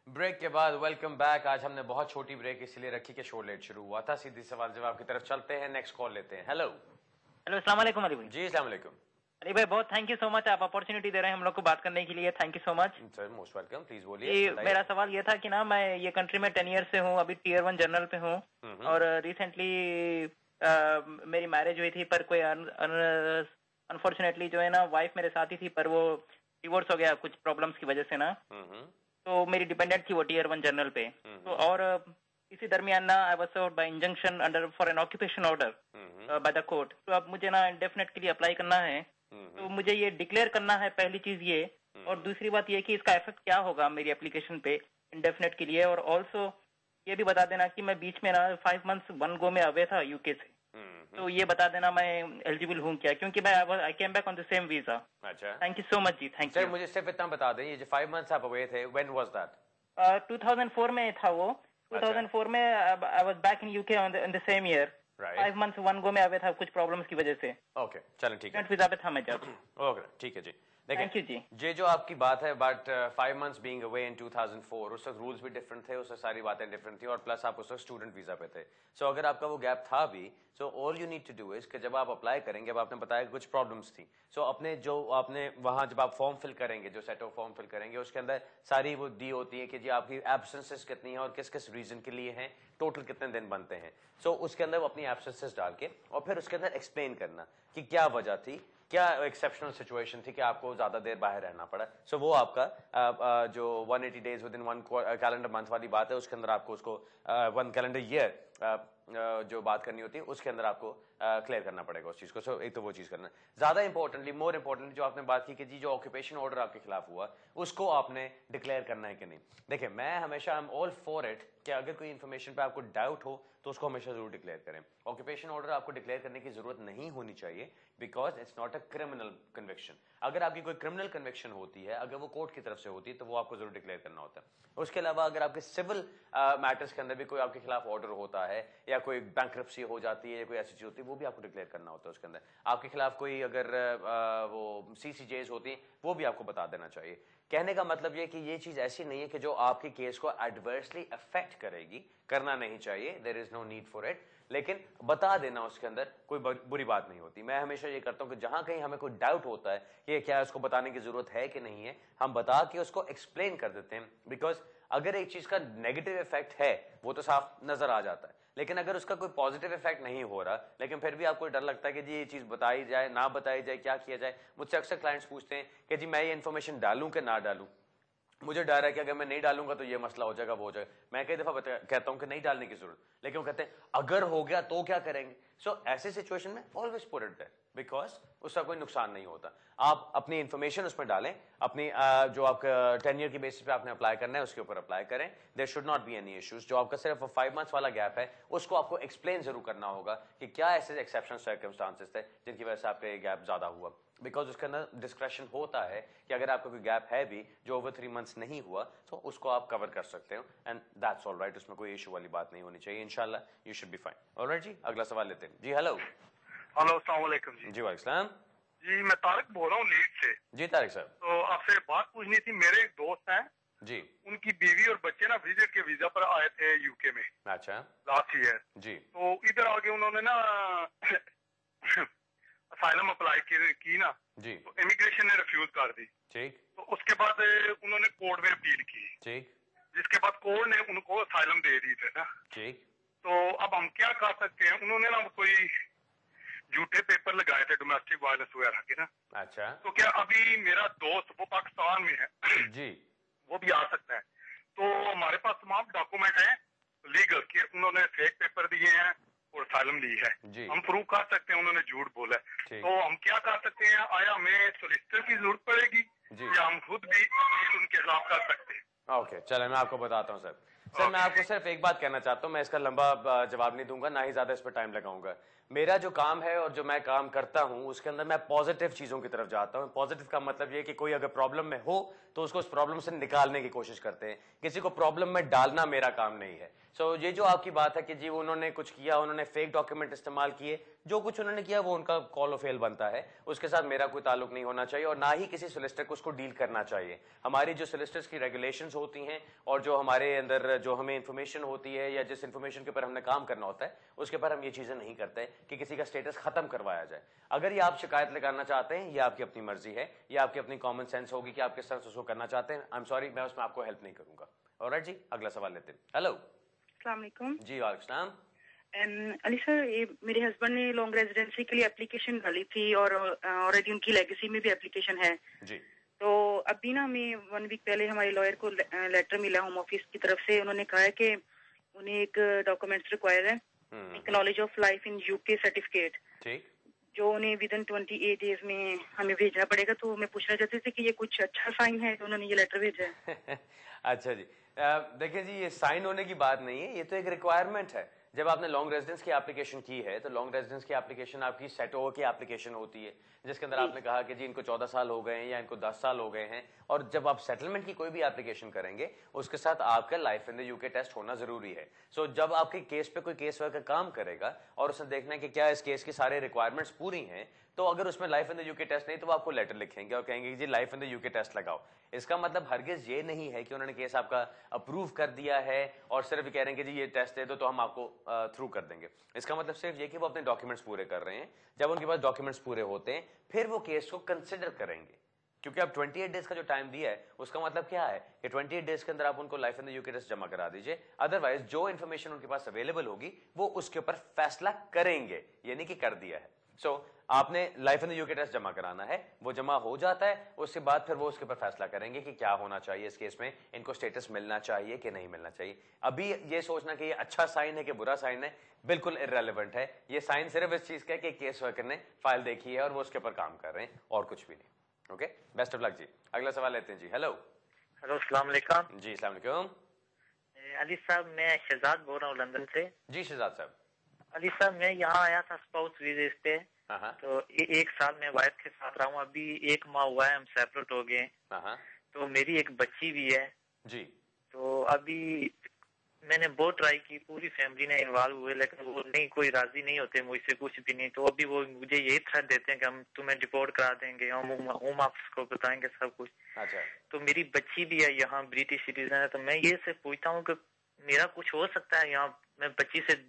Break के बाद welcome back. आज हमने बहुत छोटी ब्रेक इसलिए रखी कि शो लेट शुरू हुआ था। सीधी सवाल जवाब की तरफ चलते हैं, नेक्स्ट कॉल लेते हैं। हेलो अस्सलाम वालेकुम अली भाई। जी, अस्सलाम वालेकुम। अली भाई बहुत थैंक यू सो मच, आप अपॉर्चुनिटी दे रहे हैं हम लोग को बात करने के लिए, thank you so much sir. Most welcome, please जी। बोलिए। मेरा सवाल ये था कि ना मैं ये कंट्री में 10 ईयर से हूँ, अभी टीयर 1 जनरल पे हूँ और रिसेंटली मेरी मैरिज हुई थी, पर कोई अनफॉर्चुनेटली जो है ना वाइफ मेरे साथ ही थी, पर वो डिवोर्स हो गया कुछ प्रॉब्लम्स की वजह से ना। तो मेरी डिपेंडेंट थी वो टीयर 1 जनरल पे। तो और इसी दरमियान ना I was served by injunction under for an occupation order by the court. तो अब मुझे ना इंडेफिनेट के लिए अप्लाई करना है, तो मुझे ये डिक्लेयर करना है, पहली चीज ये। और दूसरी बात ये कि इसका इफेक्ट क्या होगा मेरी एप्लीकेशन पे इंडेफिनेट के लिए। और ऑल्सो ये भी बता देना कि मैं बीच में ना 5 मंथ्स 1 गो में अवे था यूके से, तो ये बता देना मैं एलिजिबल हूँ क्या, क्योंकि मैं I came back on the same visa. अच्छा, थैंक यू सो मच जी, थैंक यू। सर मुझे सिर्फ इतना बता दें, ये जो 5 मंथ्स आप अवे थे, व्हेन वाज दैट? 2004 में था वो। 2004 में I was back in UK in the same year. 5 months 1 गो में अवे था कुछ प्रॉब्लम्स की वजह से। ओके, चलें ठीक है, वीजा पे था मैं जब। ओके ठीक है जी। थैंक यू जी। ये जो आपकी बात है, but 5 months being away in 2004, उस वक्त रूल्स भी डिफरेंट थे, उस वक्त सारी बातें डिफरेंट थी, और प्लस आप उस वक्त स्टूडेंट वीजा पे थे। सो अगर आपका वो गैप था भी, so all you need to do is कि जब आप अप्लाई करेंगे, अब आपने बताया कि कुछ प्रॉब्लम्स थी, सो अपने जो आपने वहां जब आप फॉर्म फिल करेंगे, जो सेट ऑफ फॉर्म फिल करेंगे, उसके अंदर सारी वो दी होती है कि जी आपकी एब्सेंसेस कितनी है और किस किस रीजन के लिए हैं, टोटल कितने दिन बनते हैं। सो उसके अंदर वो अपनी एब्सेंसेस डाल के और फिर उसके अंदर एक्सप्लेन करना कि क्या वजह थी, क्या एक्सेप्शनल सिचुएशन थी कि आपको ज्यादा देर बाहर रहना पड़ा। सो वो आपका जो 180 days with in 1 calendar month वाली बात है, उसके अंदर आपको उसको 1 कैलेंडर ईयर जो बात करनी होती है, उसके अंदर आपको क्लियर करना पड़ेगा उस चीज को। सो एक तो वो चीज करना, ज्यादा इंपॉर्टेंटली, मोर इंपॉर्टेंटली जो आपने बात की कि जी जो ऑक्यूपेशन ऑर्डर आपके खिलाफ हुआ उसको आपने डिक्लेयर करना है कि नहीं। देखिए, मैं हमेशा I am all for it कि अगर कोई इन्फॉर्मेशन पे आपको डाउट हो तो उसको हमेशा जरूर डिक्लेयर करें। ऑक्यूपेशन ऑर्डर आपको डिक्लेयर करने की जरूरत नहीं होनी चाहिए, because it's not a criminal conviction. अगर आपकी कोई क्रिमिनल कन्विक्शन होती है, अगर वो कोर्ट की तरफ से होती है, तो वो आपको जरूर डिक्लेयर करना होता है। उसके अलावा अगर आपके सिविल मैटर्स के अंदर भी कोई आपके खिलाफ ऑर्डर होता है, या कोई बैंक्रप्सी हो जाती है, या कोई ऐसी चीज होती है, वो भी आपको डिक्लेयर करना होता है। उसके अंदर आपके खिलाफ कोई अगर वो सीसीजेज होती है, वो भी आपको बता देना चाहिए। कहने का मतलब ये कि ये चीज ऐसी नहीं है कि जो आपके केस को एडवर्सली अफेक्ट करेगी, करना नहीं चाहिए, there is no need for it, लेकिन बता देना उसके अंदर कोई बुरी बात नहीं होती। मैं हमेशा ये करता हूं कि जहां कहीं हमें कोई डाउट होता है कि क्या उसको बताने की जरूरत है कि नहीं है, हम बता के उसको एक्सप्लेन कर देते हैं। बिकॉज अगर एक चीज का नेगेटिव इफेक्ट है वो तो साफ नजर आ जाता है, लेकिन अगर उसका कोई पॉजिटिव इफेक्ट नहीं हो रहा, लेकिन फिर भी आपको डर लगता है कि जी ये चीज बताई जाए ना बताई जाए, क्या किया जाए। मुझसे अक्सर क्लाइंट्स पूछते हैं कि जी मैं ये इन्फॉर्मेशन डालूं कि ना डालूं, मुझे डर है कि अगर मैं नहीं डालूंगा तो ये मसला हो जाएगा, वो हो जाएगा। मैं कई दफा कहता हूं कि नहीं डालने की जरूरत, लेकिन वो कहते हैं अगर हो गया तो क्या करेंगे। सो ऐसे सिचुएशन में always put it there, because उसका कोई नुकसान नहीं होता। आप अपनी इंफॉर्मेशन उसमें डालें, अपनी जो आपका 10 ईयर की बेसिस पे आपने अप्लाई करना है उसके ऊपर अप्लाई करें। There should not be any issues. जो आपका सिर्फ 5 मंथ्स वाला गैप है, उसको आपको एक्सप्लेन जरूर करना होगा कि क्या ऐसे एक्सेप्शनल सर्कमस्टांसेस थे जिनकी वजह से आपका ये गैप ज्यादा हुआ। बिकॉज उसके अंदर डिस्क्रेशन होता है कि अगर आपका कोई गैप है भी जो ओवर 3 मंथ्स नहीं हुआ, तो उसको आप कवर कर सकते हो, एंड दैट्स ऑल राइट। उसमें कोई इशू वाली बात नहीं होनी चाहिए। इंशाल्लाह you should be fine. Alright जी, अगला सवाल लेते हैं जी। हेलो हेलो, अस्सलाम वालेकुम जी। जी वालेकुम जी, मैं तारिक बोल रहा हूँ लीड से। जी तारिक साहब, तो आपसे बात पूछनी थी। मेरे एक दोस्त हैं जी, उनकी बीवी और बच्चे ना विजिट के वीजा पर आए थे यूके में अच्छा लास्ट ईयर। जी, तो इधर आके उन्होंने ना असाइलम अप्लाई की ना, जी, तो इमिग्रेशन ने रिफ्यूज कर दी। ठीक तो उसके बाद उन्होंने कोर्ट में अपील की, ठीक जिसके बाद कोर्ट ने उनको असाइलम दे दी थे ना। ठीक, तो अब हम क्या कर सकते हैं? उन्होंने ना कोई झूठे पेपर लगाए थे डोमेस्टिक वायलेंस वगैरह के ना। अच्छा तो क्या अभी मेरा दोस्त वो पाकिस्तान में है जी, वो भी आ सकता है? तो हमारे पास तमाम डॉक्यूमेंट हैं लीगल के, उन्होंने फेक पेपर दिए हैं और असाइलम ली है, हम प्रूव कर सकते हैं उन्होंने झूठ बोला है। तो हम क्या कर सकते हैं? आया हमें सोलिसिटर की जरूरत पड़ेगी या हम खुद भी उनके खिलाफ कर सकते हैं? ओके, चलो मैं आपको बताता हूँ सर। मैं आपको सिर्फ एक बात कहना चाहता हूँ, मैं इसका लंबा जवाब नहीं दूंगा, ना ही ज्यादा इस पर टाइम लगाऊंगा। मेरा जो काम है और जो मैं काम करता हूं उसके अंदर मैं पॉजिटिव चीजों की तरफ जाता हूं। पॉजिटिव का मतलब ये कि कोई अगर प्रॉब्लम में हो तो उसको उस प्रॉब्लम से निकालने की कोशिश करते हैं, किसी को प्रॉब्लम में डालना मेरा काम नहीं है। ये जो आपकी बात है कि जी उन्होंने कुछ किया, उन्होंने फेक डॉक्यूमेंट इस्तेमाल किए, जो कुछ उन्होंने किया वो उनका कॉल फेल बनता है, उसके साथ मेरा कोई ताल्लुक नहीं होना चाहिए और ना ही किसी सोलिसिटर को उसको डील करना चाहिए। हमारी जो सोलिसिटर्स की रेगुलेशंस होती हैं और जो हमारे अंदर जो हमें इंफॉर्मेशन होती है या जिस इंफॉर्मेशन के ऊपर हमने काम करना होता है उसके ऊपर हम ये चीजें नहीं करते कि किसी का स्टेटस खत्म करवाया जाए। अगर ये आप शिकायत लगाना चाहते हैं, ये आपकी अपनी मर्जी है, ये आपकी अपनी कॉमन सेंस होगी कि आप किस तरह से उसको करना चाहते हैं। आई एम सॉरी, मैं उसमें आपको हेल्प नहीं करूंगा। ऑलराइट जी, अगला सवाल लेते हैं। हेलो, अस्सलाम वालेकुम। जी वालेकुम सलाम। अली सर, ये मेरे हस्बैंड ने लॉन्ग रेजिडेंसी के लिए एप्लीकेशन डाली थी और ऑलरेडी उनकी लेगेसी में भी एप्लीकेशन है जी। तो अभी ना मैं 1 वीक पहले हमारे लॉयर को लेटर मिला होम ऑफिस की तरफ से। उन्होंने कहा है कि उन्हें एक डॉक्यूमेंट्स रिक्वायर है, एक knowledge of life in UK certificate, ठीक, जो उन्हें विदिन 28 डेज में हमें भेजना पड़ेगा। तो मैं पूछना चाहती थी कि ये कुछ अच्छा साइन है तो उन्होंने ये लेटर भेजा है। अच्छा जी, देखिए जी, ये साइन होने की बात नहीं है, ये तो एक रिक्वायरमेंट है। जब आपने लॉन्ग रेजिडेंस की एप्लीकेशन की है तो लॉन्ग रेजिडेंस की एप्लीकेशन आपकी सेटो की एप्लीकेशन होती है, जिसके अंदर आपने कहा कि जी इनको 14 साल हो गए हैं या इनको 10 साल हो गए हैं। और जब आप सेटलमेंट की कोई भी एप्लीकेशन करेंगे उसके साथ आपका life in the UK test होना जरूरी है। जब आपके केस पे कोई केस वर्कर काम करेगा और उसने देखना है कि क्या इस केस की सारे रिक्वायरमेंट्स पूरी हैं, तो अगर उसमें life in the UK test नहीं तो वो आपको लेटर लिखेंगे और कहेंगे कि जी life in the UK test लगाओ। इसका मतलब हरगिज ये नहीं है कि उन्होंने केस आपका अप्रूव कर दिया है और सिर्फ कह रहे हैं कि जी ये टेस्ट दे दो तो हम आपको थ्रू कर देंगे। इसका मतलब सिर्फ ये कि वो अपने डॉक्यूमेंट्स पूरे कर रहे हैं। जब उनके पास डॉक्यूमेंट्स पूरे होते हैं फिर वो केस को कंसिडर करेंगे, क्योंकि आप 28 डेज का जो टाइम दिया है उसका मतलब क्या है कि 28 डेज के अंदर आप उनको life in the UK test जमा करा दीजिए। अदरवाइज जो इन्फॉर्मेशन उनके पास अवेलेबल होगी वो उसके ऊपर फैसला करेंगे, यानी कि कर दिया है। आपने life in the UK test जमा कराना है, वो जमा हो जाता है, उसके बाद फिर वो उसके ऊपर फैसला करेंगे कि क्या होना चाहिए इस केस में, इनको स्टेटस मिलना चाहिए कि नहीं मिलना चाहिए। अभी ये सोचना कि ये अच्छा साइन है कि बुरा साइन है बिल्कुल इररेलेवेंट है। ये साइन सिर्फ इस चीज का है कि केस वर्कर ने फाइल देखी है और वो उसके ऊपर काम कर रहे हैं और कुछ भी नहीं। ओके, बेस्ट ऑफ लक जी। अगला सवाल लेते हैं जी। हेलो अस्सलाम वालेकुम। जी अस्सलाम वालेकुम। अली साहब, मैं शहजाद बोल रहा हूँ लंदन से। जी शहजाद साहब। अली साहब, मैं यहाँ आया था स्पाउस वीजे पे, तो 1 साल मैं वाइफ के साथ रहा हूँ। अभी 1 माह हुआ है हम सेपरेट हो गए। तो मेरी एक बच्ची भी है जी। तो अभी मैंने बहुत ट्राई की, पूरी फैमिली ने इन्वॉल्व हुए, लेकिन वो नहीं, कोई राजी नहीं होते मुझसे कुछ भी नहीं। तो अभी वो मुझे यही थ्रेट देते हैं कि हम तुम्हें डिपोर्ट करा देंगे, हम होम ऑफिस को बताएंगे सब कुछ। अच्छा। तो मेरी बच्ची भी है यहाँ, ब्रिटिश सिटीजन है। तो मैं ये से पूछता हूँ कि मेरा कुछ हो सकता है यहाँ, मैं बच्ची से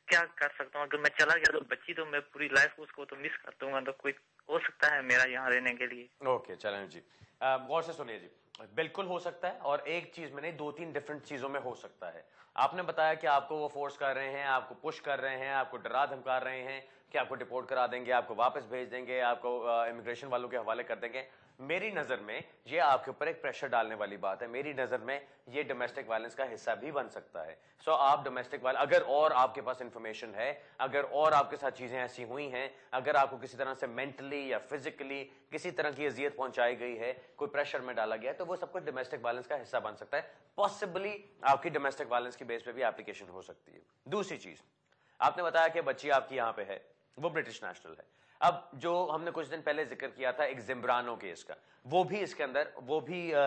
क्या कर सकता हूँ? अगर मैं चला गया तो बच्ची तो मैं पूरी लाइफ उसको तो मिस कर दूंगा, तो कोई हो सकता है मेरा यहाँ रहने के लिए? ओके, चलें जी, गौर से सुनिए जी। बिल्कुल हो सकता है, और एक चीज में नहीं 2-3 डिफरेंट चीजों में हो सकता है। आपने बताया कि आपको वो फोर्स कर रहे हैं, आपको पुश कर रहे हैं, आपको डरा धमका रहे हैं कि आपको डिपोर्ट करा देंगे, आपको वापस भेज देंगे, आपको इमिग्रेशन वालों के हवाले कर देंगे। मेरी नजर में ये आपके ऊपर एक प्रेशर डालने वाली बात है। मेरी नजर में ये डोमेस्टिक वायलेंस का हिस्सा भी बन सकता है। आप डोमेस्टिक वायलेंस, अगर और आपके पास इंफॉर्मेशन है, अगर और आपके साथ चीजें ऐसी हुई हैं, अगर आपको किसी तरह से मेंटली या फिजिकली किसी तरह की अजियत पहुंचाई गई है, कोई प्रेशर में डाला गया है, तो वो सब कुछ डोमेस्टिक वायलेंस का हिस्सा बन सकता है। पॉसिबली आपकी डोमेस्टिक वायलेंस की बेस पे भी एप्लीकेशन हो सकती है। दूसरी चीज, आपने बताया कि बच्ची आपकी यहाँ पे है, वो ब्रिटिश नेशनल है। अब जो हमने कुछ दिन पहले जिक्र किया था एक जिम्ब्रानो केस का, वो भी इसके अंदर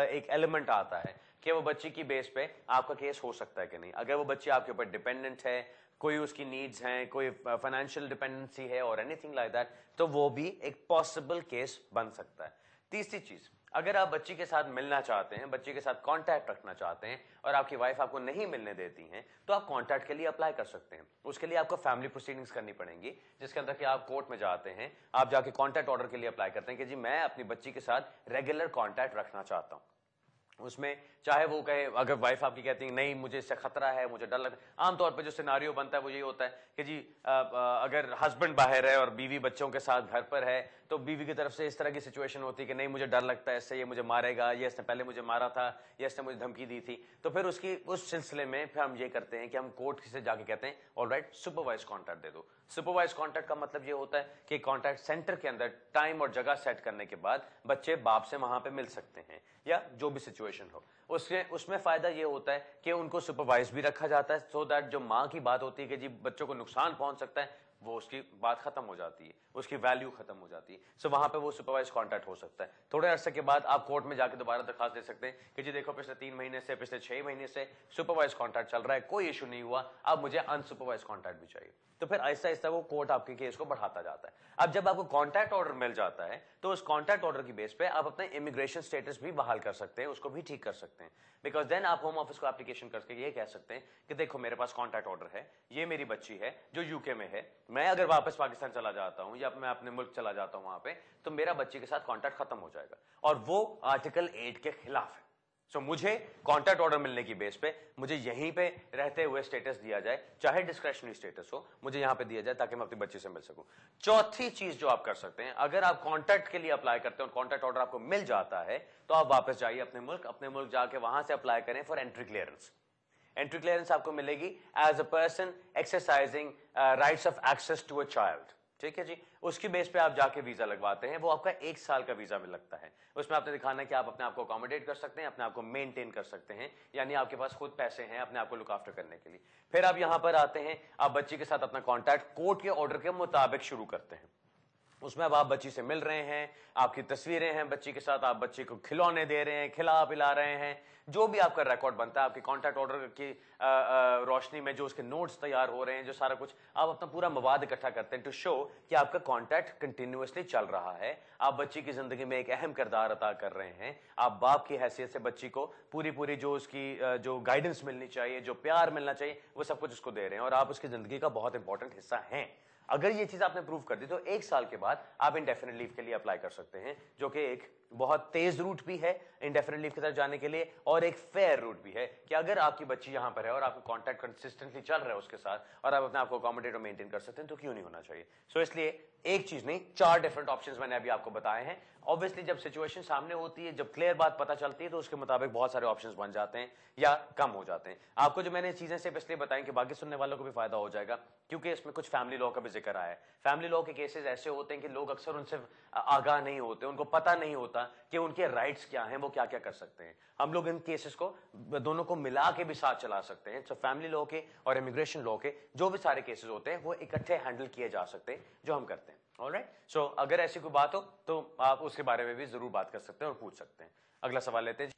एक एलिमेंट आता है कि वो बच्ची की बेस पे आपका केस हो सकता है कि नहीं। अगर वो बच्ची आपके ऊपर डिपेंडेंट है, कोई उसकी नीड्स हैं, कोई फाइनेंशियल डिपेंडेंसी है और एनीथिंग लाइक दैट, तो वो भी एक पॉसिबल केस बन सकता है। तीसरी चीज, अगर आप बच्ची के साथ मिलना चाहते हैं, बच्ची के साथ कांटेक्ट रखना चाहते हैं और आपकी वाइफ आपको नहीं मिलने देती हैं, तो आप कांटेक्ट के लिए अप्लाई कर सकते हैं। उसके लिए आपको फैमिली प्रोसीडिंग्स करनी पड़ेंगी, जिसके अंदर कि आप कोर्ट में जाते हैं, आप जाके कांटेक्ट ऑर्डर के लिए अप्लाई करते हैं कि जी मैं अपनी बच्ची के साथ रेगुलर कांटेक्ट रखना चाहता हूं। उसमें चाहे वो कहे, अगर वाइफ आपकी कहती है नहीं मुझे इससे खतरा है, मुझे डर लगता है, आमतौर पे जो सिनारियो बनता है वो यही होता है कि जी अगर हस्बैंड बाहर है और बीवी बच्चों के साथ घर पर है, तो बीवी की तरफ से इस तरह की सिचुएशन होती है कि नहीं मुझे डर लगता है इससे, ये मुझे मारेगा, ये इसने पहले मुझे मारा था, ये इसने मुझे धमकी दी थी। तो फिर उसकी उस सिलसिले में फिर हम ये करते हैं कि हम कोर्ट से जाके कहते हैं ऑलराइट सुपरवाइज कॉन्ट्रैक्ट दे दो, सुपरवाइज कॉन्टैक्ट का मतलब ये होता है कि कॉन्टैक्ट सेंटर के अंदर टाइम और जगह सेट करने के बाद बच्चे बाप से वहां पे मिल सकते हैं या जो भी सिचुएशन हो। उसमें फायदा ये होता है कि उनको सुपरवाइज भी रखा जाता है, सो दैट जो माँ की बात होती है कि जी बच्चों को नुकसान पहुंच सकता है, वो उसकी बात खत्म हो जाती है, उसकी वैल्यू खत्म हो जाती है। सो वहां पे वो सुपरवाइज कॉन्टैक्ट हो सकता है। थोड़े अरसे के बाद आप कोर्ट में जाके दोबारा दरखास्त दे सकते हैं कि जी देखो पिछले 3 महीने से, पिछले 6 महीने से सुपरवाइज कॉन्टैक्ट चल रहा है, कोई इशू नहीं हुआ, अब मुझे अनसुपरवाइज कॉन्टैक्ट भी चाहिए। तो फिर ऐसा ऐसा वो कोर्ट आपके केस को बढ़ाता जाता है। अब जब आपको कॉन्टैक्ट ऑर्डर मिल जाता है तो उस कॉन्टैक्ट ऑर्डर की बेस पे आप अपने इमिग्रेशन स्टेटस भी बहाल कर सकते हैं, उसको भी ठीक कर सकते हैं। बिकॉज देन आप होम ऑफिस को एप्लीकेशन करके ये कह सकते हैं कि देखो मेरे पास कॉन्टैक्ट ऑर्डर है, ये मेरी बच्ची है जो यूके में है, मैं अगर वापस पाकिस्तान चला जाता हूं या मैं अपने मुल्क चला जाता हूं वहां पे, तो मेरा बच्ची के साथ कॉन्टैक्ट खत्म हो जाएगा और वो आर्टिकल 8 के खिलाफ है। सो मुझे कॉन्टैक्ट ऑर्डर मिलने की बेस पे मुझे यहीं पे रहते हुए स्टेटस दिया जाए, चाहे डिस्क्रिशनरी स्टेटस हो, मुझे यहां पे दिया जाए ताकि मैं अपनी बच्ची से मिल सकूं। चौथी चीज जो आप कर सकते हैं, अगर आप कॉन्टैक्ट के लिए अप्लाई करते हैं और कॉन्टैक्ट ऑर्डर आपको मिल जाता है तो आप वापस जाइए अपने मुल्क जाके वहां से अप्लाई करें for entry clearance. Entry clearance आपको मिलेगी as a person exercising rights of access to a child. ठीक है जी, उसकी बेस पे आप जाके वीजा लगवाते हैं, वो आपका 1 साल का वीजा में लगता है। उसमें आपने दिखाना है कि आप अपने आप को अकोमोडेट कर सकते हैं, अपने आप को मेंटेन कर सकते हैं, यानी आपके पास खुद पैसे हैं अपने आप को लुक आफ्टर करने के लिए। फिर आप यहां पर आते हैं, आप बच्ची के साथ अपना कॉन्टैक्ट कोर्ट के ऑर्डर के मुताबिक शुरू करते हैं। उसमें अब आप बच्ची से मिल रहे हैं, आपकी तस्वीरें हैं बच्ची के साथ, आप बच्ची को खिलौने दे रहे हैं, खिला पिला रहे हैं, जो भी आपका रिकॉर्ड बनता है आपके कॉन्टैक्ट ऑर्डर की रोशनी में, जो उसके नोट्स तैयार हो रहे हैं, जो सारा कुछ आप अपना पूरा मवाद इकट्ठा करते हैं टू शो कि आपका कॉन्टैक्ट कंटिन्यूअसली चल रहा है, आप बच्ची की जिंदगी में एक अहम किरदार अदा कर रहे हैं, आप बाप की हैसियत से बच्ची को पूरी जो उसकी जो गाइडेंस मिलनी चाहिए, जो प्यार मिलना चाहिए, वो सब कुछ उसको दे रहे हैं और आप उसकी जिंदगी का बहुत इंपॉर्टेंट हिस्सा हैं। अगर ये चीज आपने प्रूव कर दी तो 1 साल के बाद आप इंडेफिनिट लीव के लिए अप्लाई कर सकते हैं, जो कि एक बहुत तेज रूट भी है इंडेफिनिट लीव की तरफ जाने के लिए और एक फेयर रूट भी है कि अगर आपकी बच्ची यहां पर है और आपका कॉन्टैक्ट कंसिस्टेंटली चल रहा है उसके साथ और आप अपने आप को अकोमोडेट और मेंटेन कर सकते हैं, तो क्यों नहीं होना चाहिए। सो इसलिए एक चीज नहीं, 4 डिफरेंट ऑप्शंस मैंने अभी आपको बताए हैं। ऑब्वियसली जब सिचुएशन सामने होती है, जब क्लियर बात पता चलती है, तो उसके मुताबिक बहुत सारे ऑप्शंस बन जाते हैं या कम हो जाते हैं। आपको जो मैंने चीजें सिर्फ इसलिए बताई कि बाकी सुनने वालों को भी फायदा हो जाएगा, क्योंकि इसमें कुछ फैमिली लॉ का भी जिक्र आया है। फैमिली लॉ के केसेस ऐसे होते हैं कि लोग अक्सर उनसे आगाह नहीं होते, उनको पता नहीं होता कि उनके राइट्स क्या हैं, वो क्या क्या कर सकते हैं। हम लोग इन केसेस को दोनों को मिला के भी साथ चला सकते हैं। तो फैमिली लॉ के और इमिग्रेशन लॉ के जो भी सारे केसेस होते हैं वो इकट्ठे हैंडल किए जा सकते हैं, जो हम करते हैं। ऑलराइट, सो अगर ऐसी कोई बात हो तो आप उसके बारे में भी जरूर बात कर सकते हैं और पूछ सकते हैं। अगला सवाल लेते हैं।